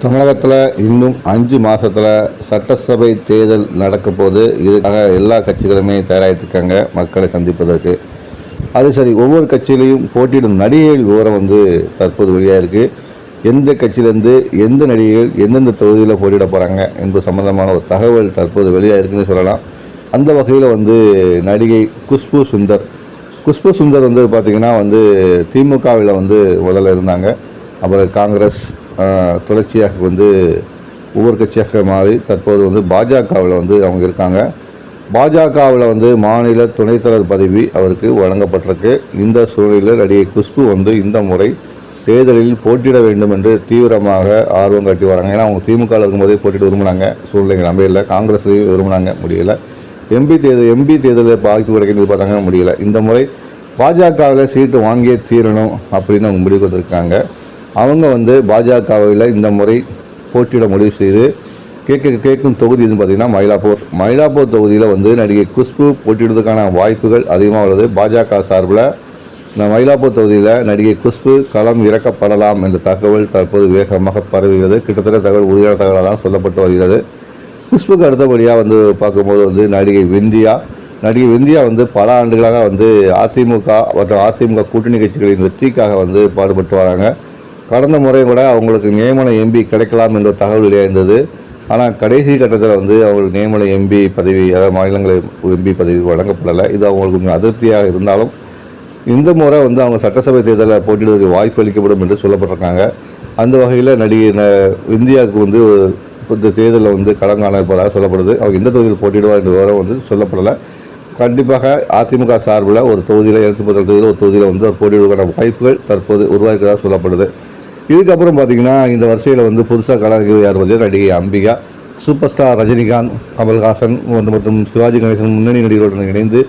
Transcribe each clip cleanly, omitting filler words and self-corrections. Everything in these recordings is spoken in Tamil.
தமிழகத்தில் இன்னும் 5 மாதத்தில் சட்டசபை தேர்தல் நடக்க போது. இதுக்காக எல்லா கட்சிகளுமே தயாராகிட்டு மக்களை சந்திப்பதற்கு. அது சரி, ஒவ்வொரு கட்சியிலையும் போட்டியிடும் நடிகைகள் விவரம் தற்போது வெளியாக இருக்குது. எந்த கட்சியிலேருந்து எந்த நடிகைகள் எந்தெந்த தொகுதியில் போட்டியிட போகிறாங்க என்பது சம்பந்தமான ஒரு தகவல் தற்போது வெளியாக இருக்குன்னு சொல்லலாம். அந்த வகையில் நடிகை குஷ்பு சுந்தர் பார்த்திங்கன்னா திமுகவில் முதல்ல இருந்தாங்க. அப்புறம் காங்கிரஸ் தொடர்ச்சியாக ஒவ்வொரு கட்சியாக மாறி தற்போது பாஜகவில் அவங்க இருக்காங்க. பாஜகவில் மாநில துணைத் தலைவர் பதவி அவருக்கு வழங்கப்பட்டிருக்கு. இந்த சூழ்நிலையில் நடிகை குஷ்பு இந்த முறை தேர்தலில் போட்டியிட வேண்டும் என்று தீவிரமாக ஆர்வம் காட்டி வராங்க. ஏன்னா அவங்க திமுகவில் இருக்கும்போதே போட்டியிட விரும்பினாங்க. சூழ்நிலைகள் அமையல. காங்கிரஸ்லையும் விரும்பினாங்க, முடியலை. எம்பி தேர்தலில் வாய்ப்பு கிடைக்கிறது பார்த்தாங்க, முடியலை. இந்த முறை பாஜகவில் சீட்டு வாங்கியே தீரணும் அப்படின்னு அவங்க முடிவு வந்திருக்காங்க. அவங்க பாஜகவில் இந்த முறை போட்டியிட முடிவு செய்து கேட்கும் தொகுதி பார்த்திங்கன்னா மயிலாப்பூர் தொகுதியில் நடிகை குஷ்பு போட்டியிடுவதற்கான வாய்ப்புகள் அதிகமாக உள்ளது. பாஜக சார்பில் இந்த மயிலாப்பூர் தொகுதியில் நடிகை குஷ்பு களம் இறக்கப்படலாம் என்ற தகவல் தற்போது வேகமாக பரவுகிறது. கிட்டத்தட்ட தகவல் உறுதியான தகவலாக தான் சொல்லப்பட்டு வருகிறது. குஷ்புக்கு அடுத்தபடியாக பார்க்கும்போது நடிகை விந்தியா பல ஆண்டுகளாக அதிமுக மற்றும் அதிமுக கூட்டணி கட்சிகளின் வெற்றிக்காக பாடுபட்டு வராங்க. கடந்த முறை கூட அவங்களுக்கு நியமன எம்பி கிடைக்கலாம் என்ற தகவல் வெளியாயிருந்தது. ஆனால் கடைசி கட்டத்தில் அவங்களுக்கு நியமன எம்பி பதவி, அதாவது மாநிலங்களவை எம்பி பதவி வழங்கப்படலை. இது அவங்களுக்கு கொஞ்சம் அதிருப்தியாக இருந்தாலும் இந்த முறை அவங்க சட்டசபை தேர்தலில் போட்டியிடுவதற்கு வாய்ப்பு அளிக்கப்படும் என்று சொல்லப்பட்டிருக்காங்க. அந்த வகையில் நடிகை இந்தியாவுக்கு இந்த தேர்தலில் களம் காண இருப்பதாக சொல்லப்படுது. அவங்க எந்த தொகுதியில் போட்டியிடுவார் என்ற விவரம் சொல்லப்படலை. கண்டிப்பாக அதிமுக சார்பில் ஒரு தொகுதியில் 230 தொகுதியில் ஒரு தொகுதியில் அவர் போட்டியிடுவதற்கான வாய்ப்புகள் தற்போது உருவாக்கிறதாக சொல்லப்படுது. இதுக்கப்புறம் பார்த்திங்கன்னா இந்த வரிசையில் புதுசாக கலந்து யார் நடிகை அம்பிகா, சூப்பர் ஸ்டார் ரஜினிகாந்த், கமல்ஹாசன் மற்றும் சிவாஜி கணேசன் முன்னணி நடிகர்களுடன் இணைந்து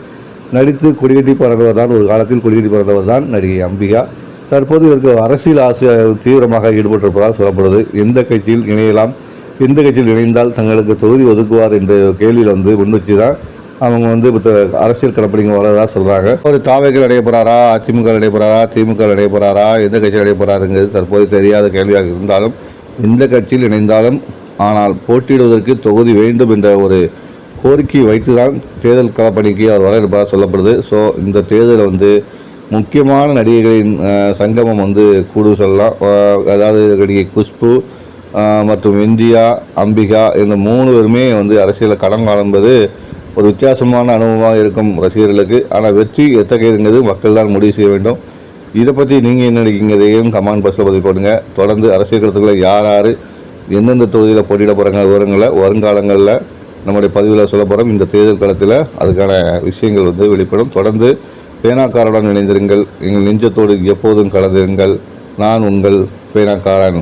நடித்து கொடிகட்டி பறந்தவர் தான், ஒரு காலத்தில் கொடிகட்டி பறந்தவர் தான் நடிகை அம்பிகா. தற்போது இதற்கு அரசியல் ஆசை தீவிரமாக ஈடுபட்டிருப்பதாக சொல்லப்படுது. எந்த கட்சியில் இணையலாம், எந்த கட்சியில் இணைந்தால் தங்களுக்கு தொகுதி ஒதுக்குவார் என்ற கேள்வியில் முன்வச்சு தான் அவங்க இப்போ அரசியல் களப்பணிங்க வரதாக சொல்கிறாங்க. ஒரு தாவைகள் நடைபெறாரா, அதிமுக நடைபெறாரா, திமுக நடைபெறாரா, எந்த கட்சியில் நடைபெறாருங்கிறது தற்போது தெரியாத கேள்வியாக இருந்தாலும் எந்த கட்சியில் இணைந்தாலும் ஆனால் போட்டியிடுவதற்கு தொகுதி வேண்டும் என்ற ஒரு கோரிக்கை வைத்து தான் தேர்தல் களப்பணிக்கு அவர் வர இருப்பதாக சொல்லப்படுது. ஸோ இந்த தேர்தலில் முக்கியமான நடிகைகளின் சங்கமம் கூடு சொல்லலாம். அதாவது நடிகை குஷ்பு மற்றும் இந்தியா, அம்பிகா இந்த 3 பேருமே அரசியலில் களம் காணும்போது ஒரு வித்தியாசமான அனுபவமாக இருக்கும் ரசிகர்களுக்கு. ஆனால் வெற்றி எத்தகையதுங்கிறது மக்கள் தான் முடிவு செய்ய வேண்டும். இதை பற்றி நீங்கள் என்ன நினைக்கிறீங்கிறதையும் கமெண்ட் பாக்ஸில் பதிவு பண்ணுங்கள். தொடர்ந்து அரசியல் கருத்துக்களை யார் எந்தெந்த தொகுதியில் போட்டியிட போகிறாங்க விவரங்களை வருங்காலங்களில் நம்முடைய பதிவில் சொல்ல போகிறோம். இந்த தேர்தல் களத்தில் அதுக்கான விஷயங்கள் வெளிப்படும். தொடர்ந்து பேனாக்காரனுடன் இணைந்திருங்கள். எங்கள் நெஞ்சத்தோடு எப்போதும் கலந்திருங்கள். நான் உங்கள் பேனாக்காரன்.